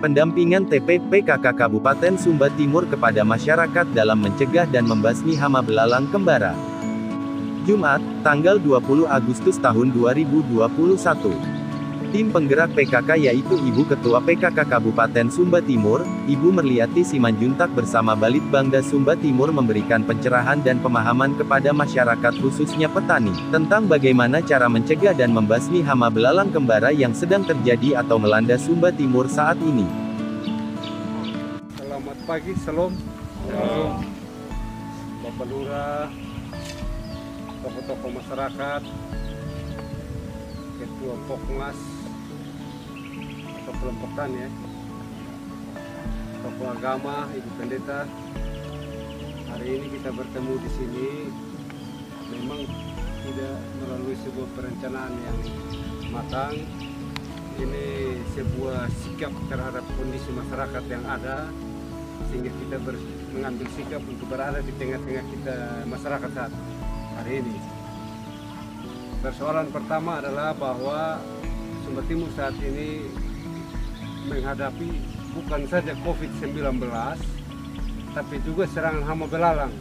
pendampingan TP PKK Kabupaten Sumba Timur kepada masyarakat dalam mencegah dan membasmi hama belalang kembara. Jumat, tanggal 20 Agustus tahun 2021. Tim penggerak PKK yaitu Ibu Ketua PKK Kabupaten Sumba Timur, Ibu Merliati Simanjuntak bersama Balitbangda Sumba Timur memberikan pencerahan dan pemahaman kepada masyarakat khususnya petani, tentang bagaimana cara mencegah dan membasmi hama belalang kembara yang sedang terjadi atau melanda Sumba Timur saat ini. Selamat pagi, Salam. Bapak Lurah, tokoh-tokoh masyarakat, Ketua Pokmas, atau kelompok tani ya, tokoh agama, Ibu Pendeta. Hari ini kita bertemu di sini memang tidak melalui sebuah perencanaan yang matang. Ini sebuah sikap terhadap kondisi masyarakat yang ada, sehingga kita mengambil sikap untuk berada di tengah-tengah kita masyarakat saat hari ini. Persoalan pertama adalah bahwa Sumba Timur saat ini menghadapi bukan saja COVID-19, tapi juga serangan hama belalang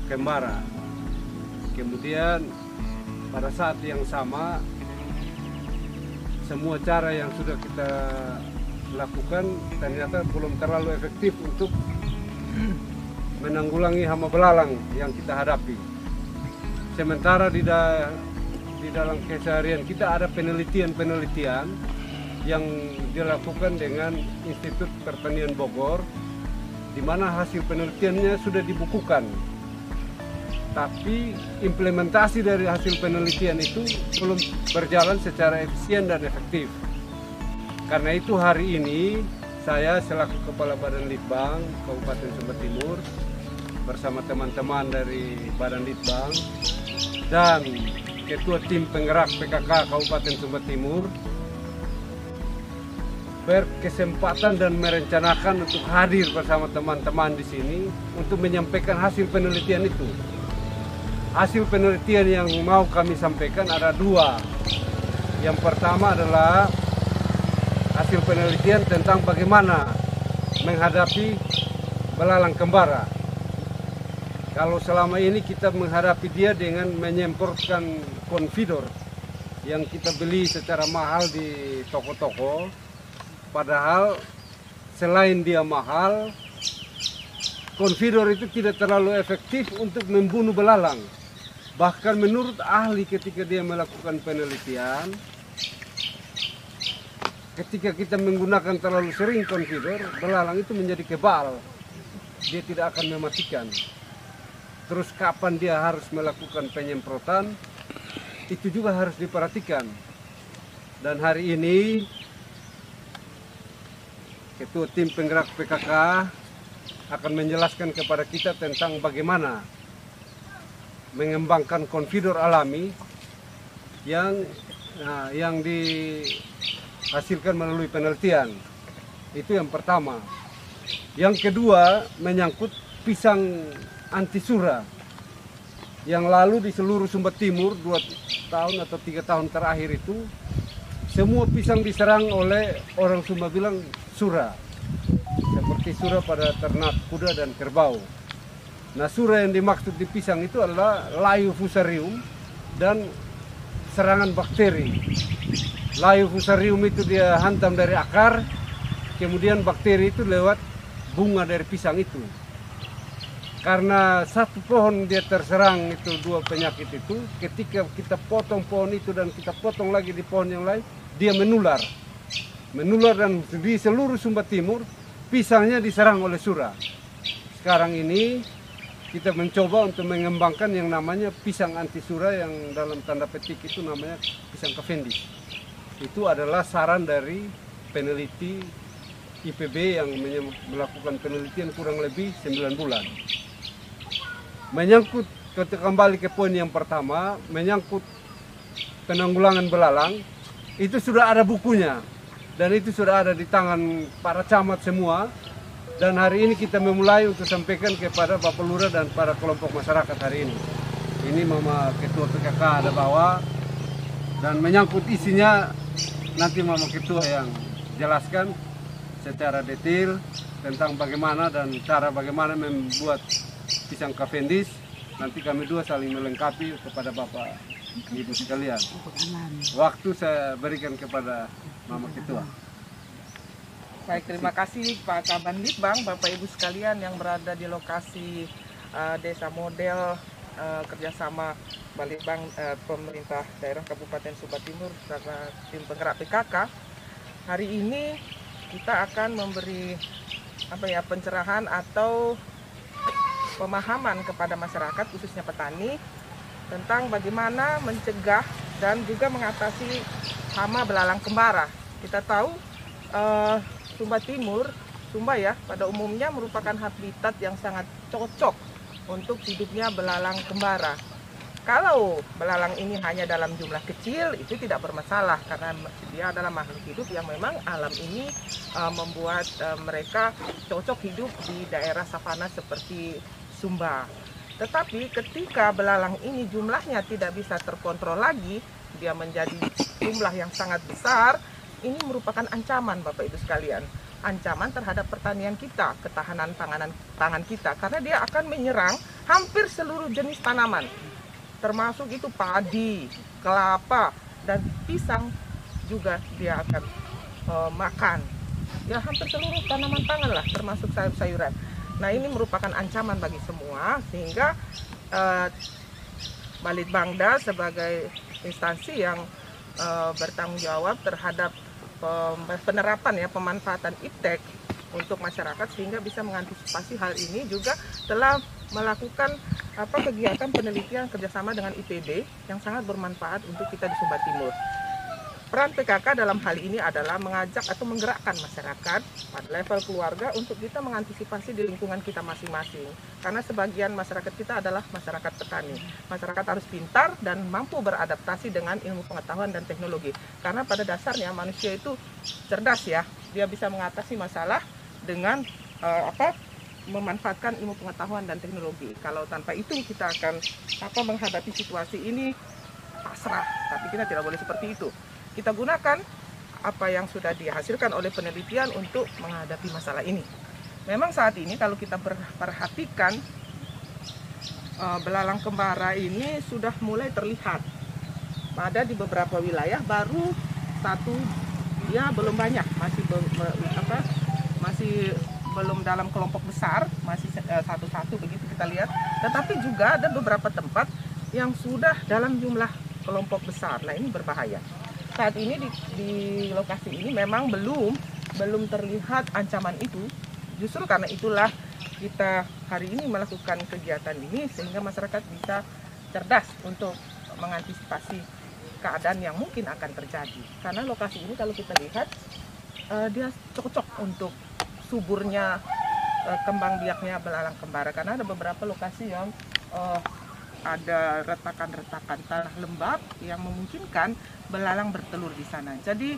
kembara. Kemudian pada saat yang sama, semua cara yang sudah kita lakukan ternyata belum terlalu efektif untuk menanggulangi hama belalang yang kita hadapi. Sementara di dalam keseharian kita ada penelitian yang dilakukan dengan Institut Pertanian Bogor, di mana hasil penelitiannya sudah dibukukan. Tapi implementasi dari hasil penelitian itu belum berjalan secara efisien dan efektif. Karena itu hari ini saya selaku Kepala Badan Litbang Kabupaten Sumba Timur bersama teman-teman dari Badan Litbang dan Ketua Tim Penggerak PKK Kabupaten Sumba Timur berkesempatan dan merencanakan untuk hadir bersama teman-teman di sini untuk menyampaikan hasil penelitian itu. Hasil penelitian yang mau kami sampaikan ada dua. Yang pertama adalah hasil penelitian tentang bagaimana menghadapi belalang kembara. Kalau selama ini kita menghadapi dia dengan menyemprotkan konfidor yang kita beli secara mahal di toko-toko, padahal selain dia mahal, konfidor itu tidak terlalu efektif untuk membunuh belalang. Bahkan menurut ahli ketika dia melakukan penelitian, ketika kita menggunakan terlalu sering konfidor, belalang itu menjadi kebal. Dia tidak akan mematikan. Terus kapan dia harus melakukan penyemprotan, itu juga harus diperhatikan. Dan hari ini Ketua Tim Penggerak PKK akan menjelaskan kepada kita tentang bagaimana mengembangkan konfidor alami yang dihasilkan melalui penelitian. Itu yang pertama. Yang kedua menyangkut pisang anti sura. Yang lalu di seluruh Sumba Timur 2 tahun atau 3 tahun terakhir itu semua pisang diserang oleh orang Sumba bilang sura. Seperti sura pada ternak kuda dan kerbau. Nah, sura yang dimaksud di pisang itu adalah layu fusarium dan serangan bakteri. Layu fusarium itu dia hantam dari akar, kemudian bakteri itu lewat bunga dari pisang itu. Karena satu pohon dia terserang itu dua penyakit itu, ketika kita potong pohon itu dan kita potong lagi di pohon yang lain, dia menular. Menular dan di seluruh Sumba Timur, pisangnya diserang oleh sura. Sekarang ini kita mencoba untuk mengembangkan yang namanya pisang anti sura yang dalam tanda petik itu namanya pisang Cavendish. Itu adalah saran dari peneliti IPB yang melakukan penelitian kurang lebih 9 bulan. Menyangkut kembali ke poin yang pertama, menyangkut penanggulangan belalang, itu sudah ada bukunya dan itu sudah ada di tangan para camat semua. Dan hari ini kita memulai untuk sampaikan kepada Bapak Lurah dan para kelompok masyarakat hari ini. Ini Mama Ketua PKK ada bawa dan menyangkut isinya nanti Mama Ketua yang jelaskan. secara detail tentang bagaimana dan cara bagaimana membuat pisang Cavendish. Nanti kami dua saling melengkapi kepada Bapak Ibu sekalian. Waktu saya berikan kepada Mama Ketua. Baik, terima kasih Pak Kabandit, Bang, Bapak Ibu sekalian yang berada di lokasi desa model kerjasama Balitbang pemerintah daerah Kabupaten Sumba Timur serta tim penggerak PKK. Hari ini kita akan memberi pencerahan atau pemahaman kepada masyarakat khususnya petani tentang bagaimana mencegah dan juga mengatasi hama belalang kembara. Kita tahu Sumba Timur, Sumba ya, pada umumnya merupakan habitat yang sangat cocok untuk hidupnya belalang kembara. Kalau belalang ini hanya dalam jumlah kecil, itu tidak bermasalah karena dia adalah makhluk hidup yang memang alam ini membuat mereka cocok hidup di daerah savana seperti Sumba. Tetapi ketika belalang ini jumlahnya tidak bisa terkontrol lagi, dia menjadi jumlah yang sangat besar, ini merupakan ancaman Bapak Ibu sekalian. Ancaman terhadap pertanian kita, ketahanan pangan kita, karena dia akan menyerang hampir seluruh jenis tanaman, termasuk itu padi, kelapa, dan pisang juga dia akan makan. Ya hampir seluruh tanaman pangan lah, termasuk sayur-sayuran. Nah ini merupakan ancaman bagi semua, sehingga Balitbangda sebagai instansi yang bertanggung jawab terhadap penerapan ya pemanfaatan iptek untuk masyarakat sehingga bisa mengantisipasi hal ini, juga telah melakukan kegiatan penelitian kerjasama dengan IPB yang sangat bermanfaat untuk kita di Sumba Timur. Peran PKK dalam hal ini adalah mengajak atau menggerakkan masyarakat pada level keluarga untuk kita mengantisipasi di lingkungan kita masing-masing. Karena sebagian masyarakat kita adalah masyarakat petani. Masyarakat harus pintar dan mampu beradaptasi dengan ilmu pengetahuan dan teknologi. Karena pada dasarnya manusia itu cerdas ya. Dia bisa mengatasi masalah dengan memanfaatkan ilmu pengetahuan dan teknologi. Kalau tanpa itu kita akan menghadapi situasi ini pasrah. Tapi kita tidak boleh seperti itu. Kita gunakan apa yang sudah dihasilkan oleh penelitian untuk menghadapi masalah ini. Memang saat ini kalau kita perhatikan belalang kembara ini sudah mulai terlihat. Ada di beberapa wilayah baru satu, dia belum banyak, masih belum dalam kelompok besar, masih satu-satu begitu kita lihat. Tetapi juga ada beberapa tempat yang sudah dalam jumlah kelompok besar. Nah ini berbahaya. Saat ini di lokasi ini memang belum terlihat ancaman itu. Justru karena itulah kita hari ini melakukan kegiatan ini sehingga masyarakat bisa cerdas untuk mengantisipasi keadaan yang mungkin akan terjadi. Karena lokasi ini kalau kita lihat dia cocok untuk suburnya kembang biaknya belalang kembara, karena ada beberapa lokasi yang ada retakan-retakan tanah lembab yang memungkinkan belalang bertelur di sana. Jadi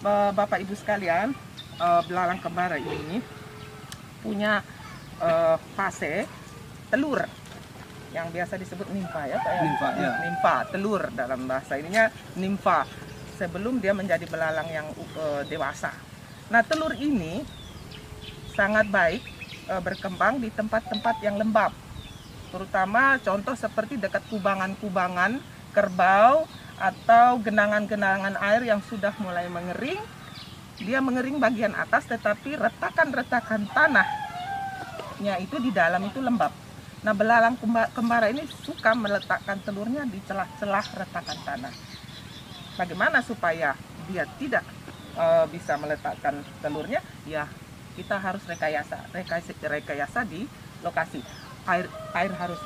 Bapak Ibu sekalian, belalang kembara ini punya fase telur yang biasa disebut nimfa ya Pak ya? Nimfa, ya. Nimfa, telur dalam bahasa ininya nimfa, sebelum dia menjadi belalang yang dewasa. Nah telur ini sangat baik berkembang di tempat-tempat yang lembab, terutama contoh seperti dekat kubangan-kubangan kerbau atau genangan-genangan air yang sudah mulai mengering. Dia mengering bagian atas, tetapi retakan-retakan tanahnya itu di dalam itu lembab. Nah belalang kembara ini suka meletakkan telurnya di celah-celah retakan tanah. Bagaimana supaya dia tidak bisa meletakkan telurnya? Ya kita harus rekayasa di lokasi. Air harus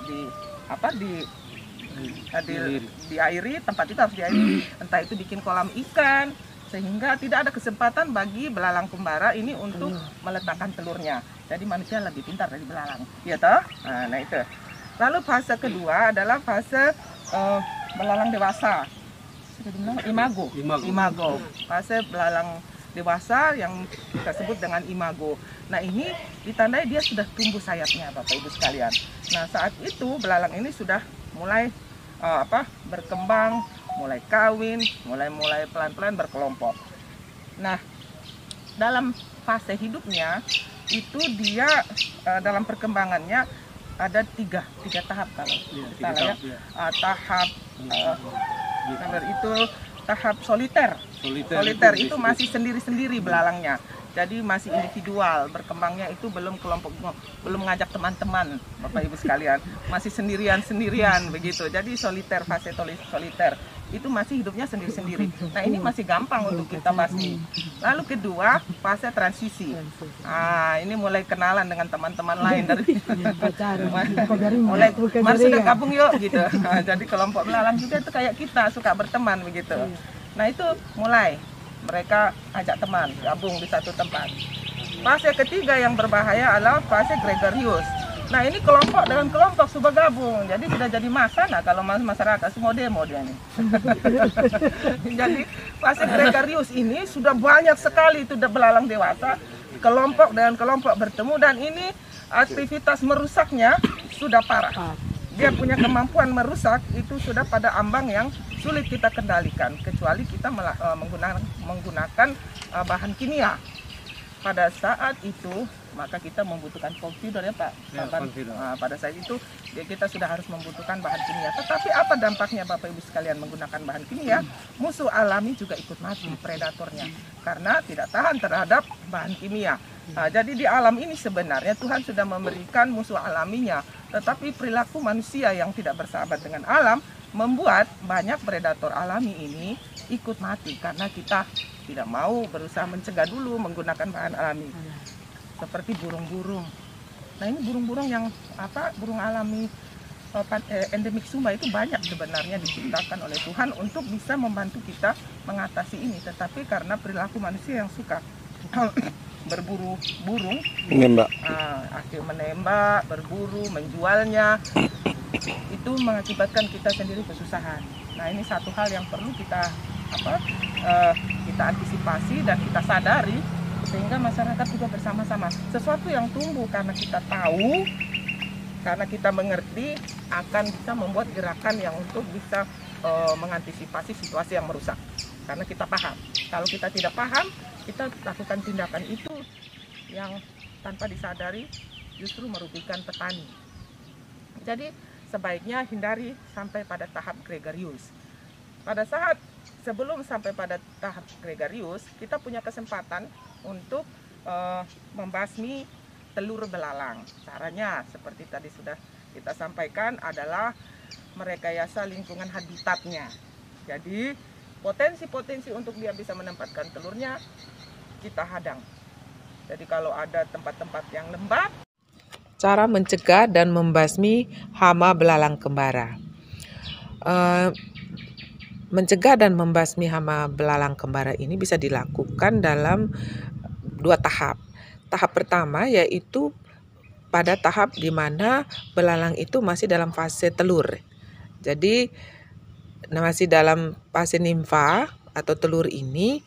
diairi, tempat itu harus diairi, entah itu bikin kolam ikan, sehingga tidak ada kesempatan bagi belalang kembara ini untuk meletakkan telurnya. Jadi manusia lebih pintar dari belalang, ya toh? Nah itu. Lalu fase kedua adalah fase belalang dewasa, imago. Fase belalang dewasa yang kita sebut dengan imago. Nah ini ditandai dia sudah tumbuh sayapnya Bapak Ibu sekalian. Nah saat itu belalang ini sudah mulai berkembang, mulai kawin, mulai pelan-pelan berkelompok. Nah dalam fase hidupnya itu dia dalam perkembangannya ada tiga tahap kalau salah ya. Tahap itu tahap soliter. Soliter itu masih sendiri-sendiri belalangnya. Jadi masih individual, berkembangnya itu belum kelompok, belum ngajak teman-teman, Bapak Ibu sekalian, masih sendirian begitu. Jadi soliter, fase soliter itu masih hidupnya sendiri-sendiri. Nah ini masih gampang untuk kita basmi. Lalu kedua fase transisi. Ini mulai kenalan dengan teman-teman lain dari mulai mari sudah gabung yuk gitu. Jadi kelompok belalang juga itu kayak kita suka berteman begitu. Nah itu mulai mereka ajak teman gabung di satu tempat. Fase ketiga yang berbahaya adalah fase gregarius. Nah ini kelompok dengan kelompok sudah gabung, jadi sudah jadi masalah kalau masyarakat semua demo dia ini. Jadi fase gregarius ini sudah banyak sekali itu belalang dewasa, kelompok dengan kelompok bertemu, dan ini aktivitas merusaknya sudah parah. Dia punya kemampuan merusak itu sudah pada ambang yang sulit kita kendalikan, kecuali kita menggunakan bahan kimia. Pada saat itu maka kita membutuhkan confidor ya Pak. Pada saat itu kita sudah harus membutuhkan bahan kimia. Tetapi apa dampaknya Bapak Ibu sekalian menggunakan bahan kimia? Musuh alami juga ikut mati, predatornya, karena tidak tahan terhadap bahan kimia. Jadi di alam ini sebenarnya Tuhan sudah memberikan musuh alaminya, tetapi perilaku manusia yang tidak bersahabat dengan alam membuat banyak predator alami ini ikut mati karena kita tidak mau berusaha mencegah dulu menggunakan bahan alami. Seperti burung-burung. Nah ini burung-burung yang burung alami endemik Sumba itu banyak sebenarnya diciptakan oleh Tuhan untuk bisa membantu kita mengatasi ini, tetapi karena perilaku manusia yang suka berburu burung, menembak, berburu, menjualnya, itu mengakibatkan kita sendiri kesusahan. Nah ini satu hal yang perlu kita kita antisipasi dan kita sadari, sehingga masyarakat juga bersama-sama. Sesuatu yang tumbuh karena kita tahu, karena kita mengerti, akan bisa membuat gerakan yang untuk bisa mengantisipasi situasi yang merusak. Karena kita paham. Kalau kita tidak paham, kita lakukan tindakan itu yang tanpa disadari justru merugikan petani. Jadi sebaiknya hindari sampai pada tahap gregarius. Pada saat sebelum sampai pada tahap gregarius, kita punya kesempatan untuk membasmi telur belalang. Caranya seperti tadi sudah kita sampaikan adalah merekayasa lingkungan habitatnya. Jadi potensi-potensi untuk dia bisa menempatkan telurnya kita hadang. Jadi kalau ada tempat-tempat yang lembab. Cara mencegah dan membasmi hama belalang kembara. Mencegah dan membasmi hama belalang kembara ini bisa dilakukan dalam 2 tahap. Tahap pertama yaitu pada tahap di mana belalang itu masih dalam fase telur. Jadi masih dalam fase nimfa atau telur ini,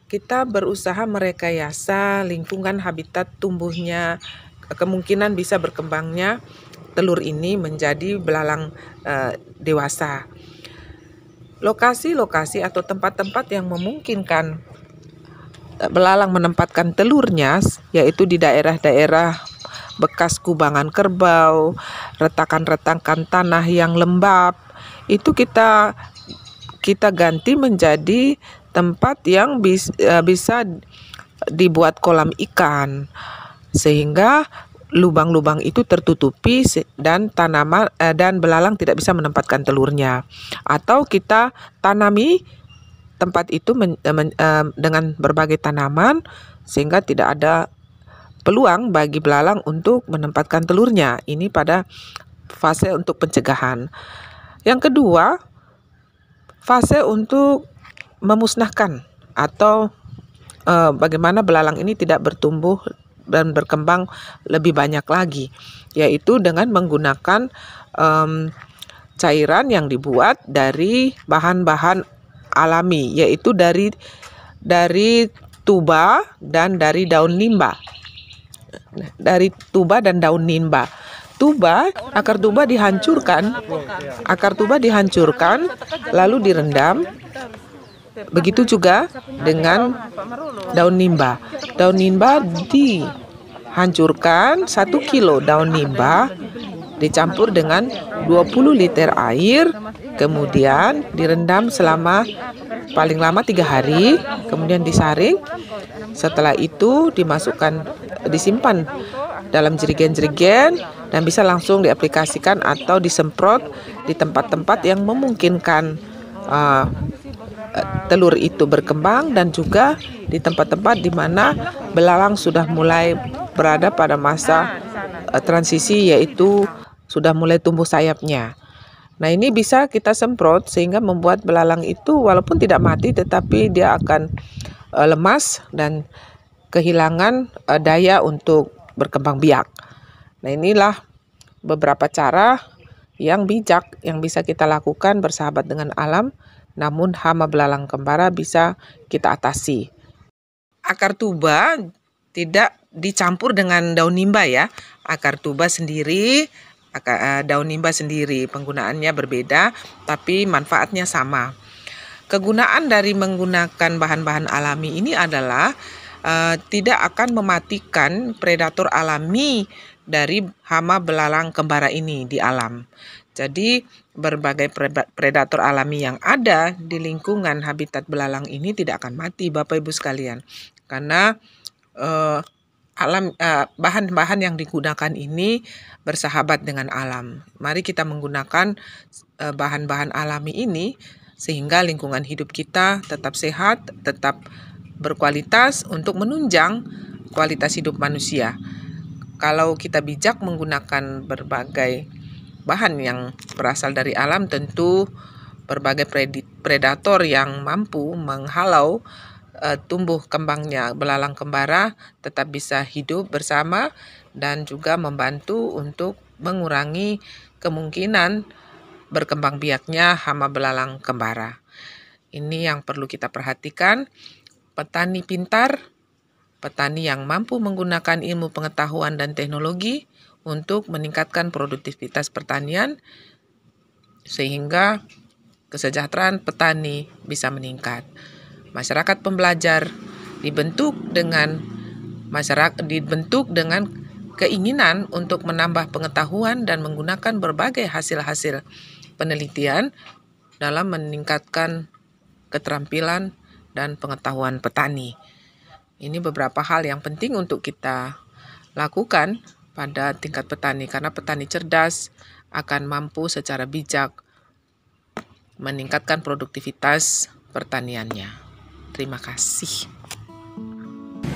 kita berusaha merekayasa lingkungan habitat tumbuhnya, kemungkinan bisa berkembangnya telur ini menjadi belalang dewasa. Lokasi-lokasi atau tempat-tempat yang memungkinkan belalang menempatkan telurnya, yaitu di daerah-daerah bekas kubangan kerbau, retakan-retakan tanah yang lembab, itu kita ganti menjadi tempat yang bisa dibuat kolam ikan, sehingga lubang-lubang itu tertutupi dan tanaman dan belalang tidak bisa menempatkan telurnya. Atau kita tanami tempat itu dengan berbagai tanaman sehingga tidak ada peluang bagi belalang untuk menempatkan telurnya. Ini pada fase untuk pencegahan. Yang kedua, fase untuk memusnahkan atau bagaimana belalang ini tidak bertumbuh dan berkembang lebih banyak lagi, yaitu dengan menggunakan cairan yang dibuat dari bahan-bahan alami, yaitu dari tuba dan dari daun nimba. Dari tuba dan daun nimba. Akar tuba dihancurkan, lalu direndam, Begitu juga dengan daun nimba. Daun nimba dihancurkan 1 kilo daun nimba dicampur dengan 20 liter air, kemudian direndam selama paling lama 3 hari, kemudian disaring. Setelah itu disimpan dalam jerigen-jerigen dan bisa langsung diaplikasikan atau disemprot di tempat-tempat yang memungkinkan telur itu berkembang, dan juga di tempat-tempat di mana belalang sudah mulai berada pada masa transisi, yaitu sudah mulai tumbuh sayapnya. Nah, ini bisa kita semprot sehingga membuat belalang itu walaupun tidak mati tetapi dia akan lemas dan kehilangan daya untuk berkembang biak. Nah, inilah beberapa cara yang bijak yang bisa kita lakukan bersahabat dengan alam, namun hama belalang kembara bisa kita atasi. Akar tuba tidak dicampur dengan daun nimba ya. Akar tuba sendiri, daun nimba sendiri, penggunaannya berbeda tapi manfaatnya sama. Kegunaan dari menggunakan bahan-bahan alami ini adalah tidak akan mematikan predator alami dari hama belalang kembara ini di alam. Jadi berbagai predator alami yang ada di lingkungan habitat belalang ini tidak akan mati, Bapak Ibu sekalian, karena bahan-bahan yang digunakan ini bersahabat dengan alam. Mari kita menggunakan bahan-bahan alami ini sehingga lingkungan hidup kita tetap sehat, tetap berkualitas untuk menunjang kualitas hidup manusia. Kalau kita bijak menggunakan berbagai bahan yang berasal dari alam, tentu berbagai predator yang mampu menghalau tumbuh kembangnya belalang kembara tetap bisa hidup bersama dan juga membantu untuk mengurangi kemungkinan berkembang biaknya hama belalang kembara. Ini yang perlu kita perhatikan. Petani pintar, petani yang mampu menggunakan ilmu pengetahuan dan teknologi untuk meningkatkan produktivitas pertanian sehingga kesejahteraan petani bisa meningkat. Masyarakat pembelajar dibentuk dengan keinginan untuk menambah pengetahuan dan menggunakan berbagai hasil-hasil penelitian dalam meningkatkan keterampilan dan pengetahuan petani. Ini beberapa hal yang penting untuk kita lakukan pada tingkat petani, karena petani cerdas akan mampu secara bijak meningkatkan produktivitas pertaniannya. Terima kasih.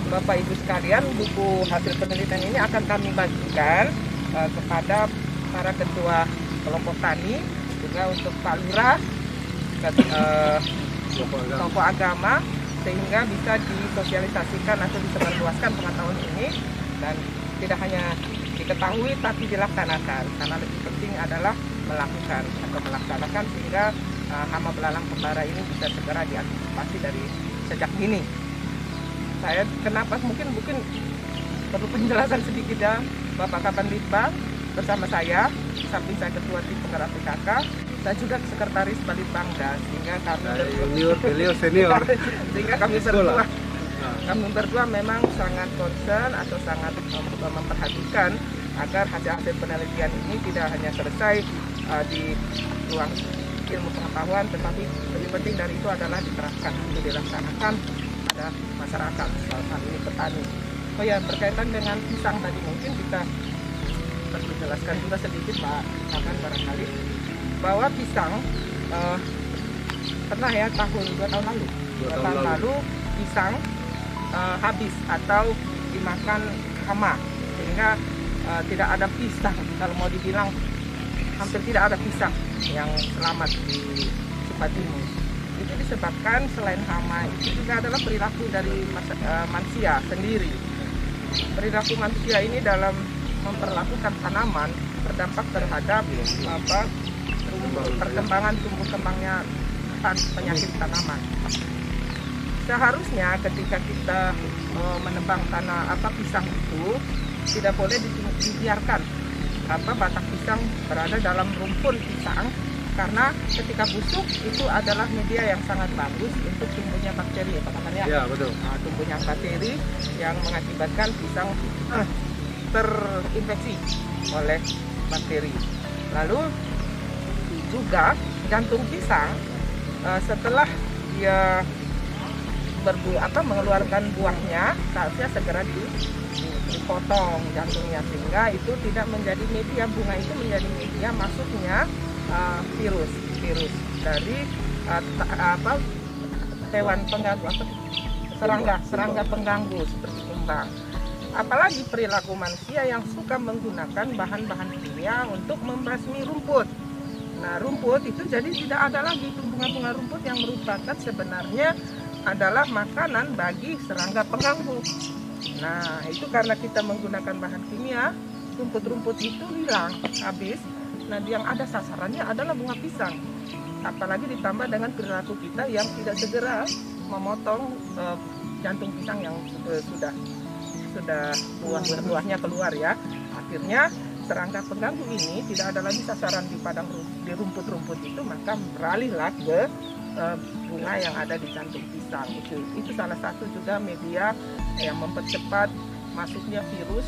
Bapak Ibu sekalian, buku hasil penelitian ini akan kami bagikan kepada para ketua kelompok tani, juga untuk Pak Lurah, tokoh agama, sehingga bisa disosialisasikan atau disebarluaskan pengetahuan ini dan tidak hanya diketahui tapi dilaksanakan, karena lebih penting adalah melaksanakan sehingga hama belalang kembara ini bisa segera diantisipasi dari sejak dini. Saya kenapa mungkin perlu penjelasan sedikit ya, Bapak Kabanditbang bersama saya, samping saya ketua tim penggerak PKK, dan juga sekretaris Balitbangda, sehingga kami sehingga kami berdua memang sangat concern atau sangat memperhatikan agar hasil penelitian ini tidak hanya selesai di ruang ilmu pengetahuan, tetapi lebih penting dari itu adalah diterapkan, dilaksanakan pada masyarakat, salah ini petani. Oh ya, berkaitan dengan pisang tadi mungkin kita perlu jelaskan juga sedikit Pak Kaban barangkali, bahwa pisang pernah ya dua tahun lalu pisang habis atau dimakan hama, sehingga tidak ada pisang, kalau mau dibilang hampir tidak ada pisang yang selamat di Sumba Timur. Itu disebabkan selain hama itu juga adalah perilaku dari manusia sendiri. Perilaku manusia ini dalam memperlakukan tanaman berdampak terhadap perkembangan tumbuh kembangnya penyakit tanaman. Seharusnya ketika kita menebang pisang itu tidak boleh dibiarkan batang pisang berada dalam rumpun pisang karena ketika busuk itu adalah media yang sangat bagus untuk tumbuhnya bakteri ya Pak Kaman ya. Ya, betul. Nah, tumbuhnya bakteri yang mengakibatkan pisang terinfeksi oleh bakteri. Lalu juga jantung pisang setelah dia mengeluarkan buahnya seharusnya segera dipotong jantungnya, sehingga itu tidak menjadi media, bunga itu menjadi media masuknya virus dari hewan pengganggu serangga pengganggu seperti kumbang. Apalagi perilaku manusia yang suka menggunakan bahan-bahan kimia untuk membasmi rumput. Nah, rumput itu jadi tidak ada lagi bunga-bunga rumput yang merupakan sebenarnya adalah makanan bagi serangga pengganggu. Nah, itu karena kita menggunakan bahan kimia, rumput-rumput itu hilang, habis. Nah, yang ada sasarannya adalah bunga pisang. Apalagi ditambah dengan perilaku kita yang tidak segera memotong jantung pisang yang sudah buahnya keluar ya. Akhirnya serangga pengganggu ini tidak ada lagi sasaran di rumput-rumput itu, maka beralihlah ke bunga yang ada di jantung pisang. Itu salah satu juga media yang mempercepat masuknya virus,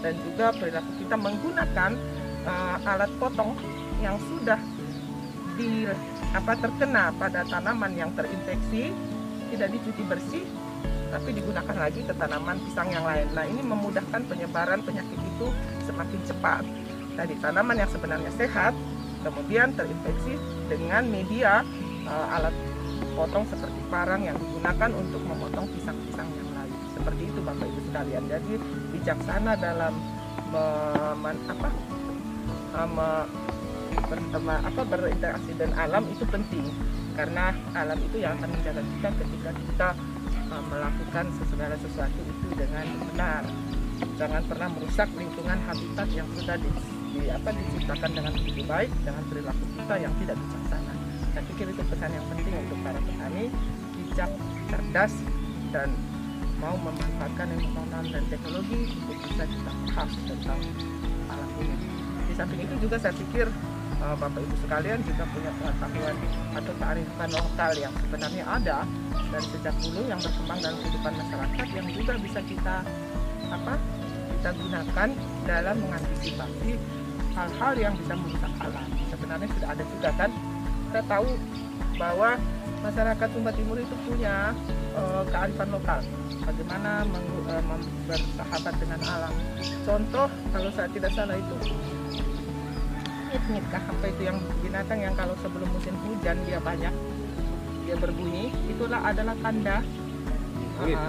dan juga perilaku kita menggunakan alat potong yang sudah terkena pada tanaman yang terinfeksi, tidak dicuci bersih, tapi digunakan lagi ke tanaman pisang yang lain. Nah, ini memudahkan penyebaran penyakit itu semakin cepat dari tanaman yang sebenarnya sehat, kemudian terinfeksi dengan media alat potong seperti parang yang digunakan untuk memotong pisang-pisang yang lain. Seperti itu Bapak Ibu sekalian. Jadi bijaksana dalam berinteraksi dengan alam itu penting, karena alam itu yang akan menjaga kita ketika kita melakukan segala sesuatu itu dengan benar. Jangan pernah merusak lingkungan habitat yang sudah diciptakan dengan begitu baik, dengan perilaku kita yang tidak bijaksana. Saya pikir itu pesan yang penting untuk para petani, bijak, cerdas, dan mau memanfaatkan ilmu pengetahuan dan teknologi untuk bisa kita paham tentang alam ini. Di samping itu juga saya pikir Bapak Ibu sekalian juga punya pengetahuan atau kearifan lokal yang sebenarnya ada dari sejak dulu yang berkembang dalam kehidupan masyarakat, yang juga bisa kita gunakan dalam mengantisipasi hal-hal yang bisa merusak alam. Sebenarnya sudah ada juga kan, kita tahu bahwa masyarakat Sumba Timur itu punya kearifan lokal, bagaimana bersahabat dengan alam. Contoh, kalau saya tidak salah itu nyit-nyit, apa itu yang binatang yang kalau sebelum musim hujan dia banyak, dia berbunyi, itulah adalah tanda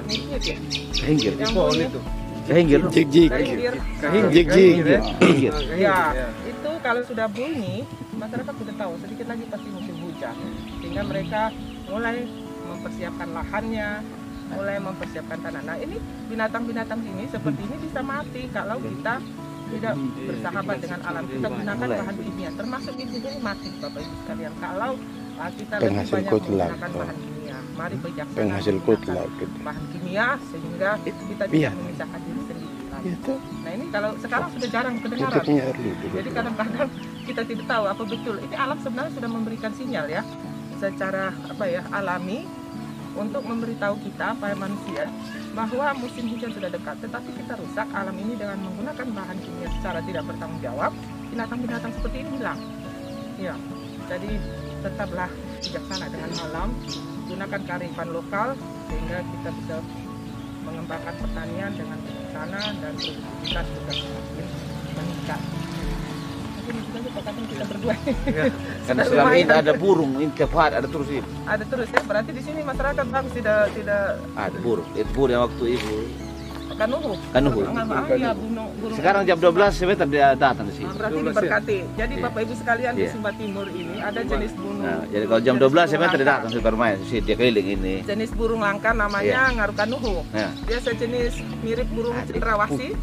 nyit-nyit ya. Kehinggir. Yang bunyi Kehinggir. Jig-jig. Jig-jig. Ya, itu kalau sudah bunyi, masyarakat sudah tahu sedikit lagi pasti musim hujan, sehingga mereka mulai mempersiapkan lahannya, mulai mempersiapkan tanah. Nah, ini binatang-binatang ini seperti ini bisa mati kalau kita tidak bersahabat dengan alam. Kita gunakan bahan kimia, termasuk ini mati Bapak Ibu sekalian kalau kita lebih banyak menggunakan bahan kimia. Mari bijaksana menggunakan bahan kimia sehingga kita tidak memisahkan diri sendiri lagi. Nah, ini kalau sekarang sudah jarang kedengaran. Jadi kadang-kadang kita tidak tahu apa betul. Ini alam sebenarnya sudah memberikan sinyal ya, secara alami, untuk memberitahu kita para manusia bahwa musim hujan sudah dekat. Tetapi kita rusak alam ini dengan menggunakan bahan kimia secara tidak bertanggung jawab, binatang-binatang seperti ini hilang. Ya, jadi tetaplah bijaksana dengan alam, gunakan kearifan lokal sehingga kita bisa mengembangkan pertanian dengan bijaksana dan produktivitas juga semakin meningkat. Mungkin itu saja Pak Kadang kita berdua. Ya, karena selama ini ada burung, ini tiap hari ada terus ini. Ada terus ya, berarti di sini masyarakat Bang tidak Ada burung. Itu burung yang waktu ibu. Kanuhu. Ya, burung. Sekarang jam 12 sebentar dia datang di sini. Berarti diberkati. Jadi Bapak Ibu sekalian di Sumba Timur ini ada jenis burung. Nah, jadi kalau jam 12 sebentar dia datang sebentar main di sini, dia keliling ini. Jenis burung langka namanya ngarukanuhu. Ya. Dia sejenis mirip burung cendrawasih.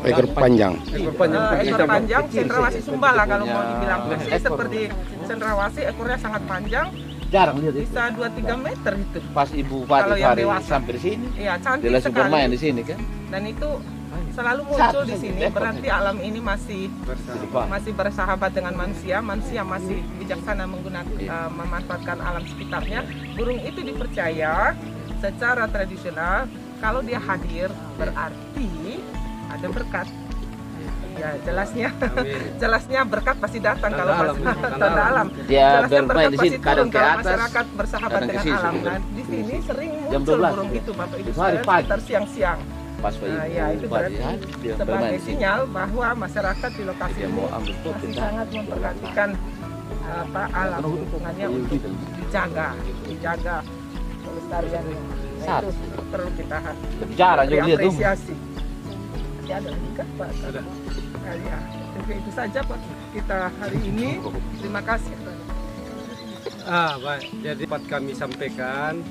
Ekor panjang. Ekor panjang cendrawasih Sumba lah kalau mau dibilang persis seperti cendrawasih, ekornya sangat panjang. Jarang lihat itu. Bisa 2-3 meter itu. Pas ibu Kalau Pati yang hari dewasa. sampai di sini. Iya, cantik Dia langsung sekali. bermain di sini kan. Dan itu selalu muncul di sini, berarti alam ini masih bersahabat dengan manusia. Manusia masih bijaksana menggunakan memanfaatkan alam sekitarnya. Burung itu dipercaya secara tradisional kalau dia hadir berarti ada berkat. Ya jelasnya berkat pasti datang kalau tanda alam. Dia Jelasnya berkat bermain di pasti sini, kadang turun ke kalau atas, masyarakat bersahabat kadang ke dengan sini, alam. sebentar. Nah, di sini sering Jam muncul 12. burung itu, Bapak Ibu Itu hari sekalian, pagi. sekitar siang-siang. Pas Pak Nah, Ibu ya itu berarti dia bermain sebagai di sini. sinyal bahwa masyarakat di lokasi Dia ini mau ambil pot, masih kita. sangat memperhatikan alam lingkungannya untuk dijaga kelestariannya. Nah, itu perlu kita Jarang juga lihat tuh. apresiasi. Masih ada lagi kan Pak? Ada. Nah, ya, itu saja Pak kita hari ini. Terima kasih. Baik. Jadi dapat kami sampaikan,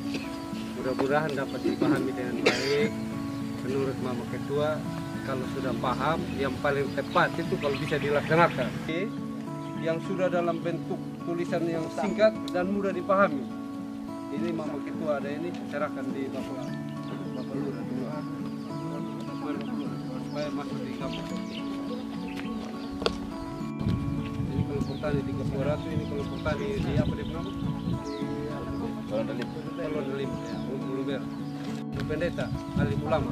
mudah-mudahan dapat dipahami dengan baik. Menurut Mama Ketua, kalau sudah paham, yang paling tepat itu kalau bisa dilaksanakan. Yang sudah dalam bentuk tulisan yang singkat dan mudah dipahami. Ini Mama Ketua ada ini, serahkan di Bapak Lurah dulu. Supaya masuk di kampus. Ini kelompok tani di Kapuaratu, ini kelompok tani di apa di mana? Kolon Delim, ya, Ulu Merah. Ini pendeta, alim ulama.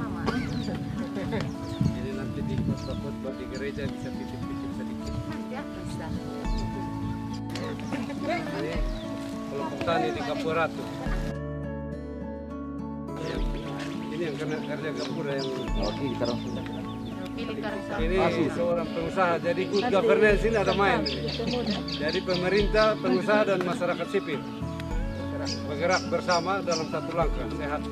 Jadi nanti di khotbah di gereja bisa titip-titip sedikit. Ini kelompok tani di Kapuaratu. Ini yang kerja Gapura yang ini seorang pengusaha. Jadi good governance ini ada main. Jadi pemerintah, pengusaha dan masyarakat sipil bergerak bersama dalam satu langkah sehat.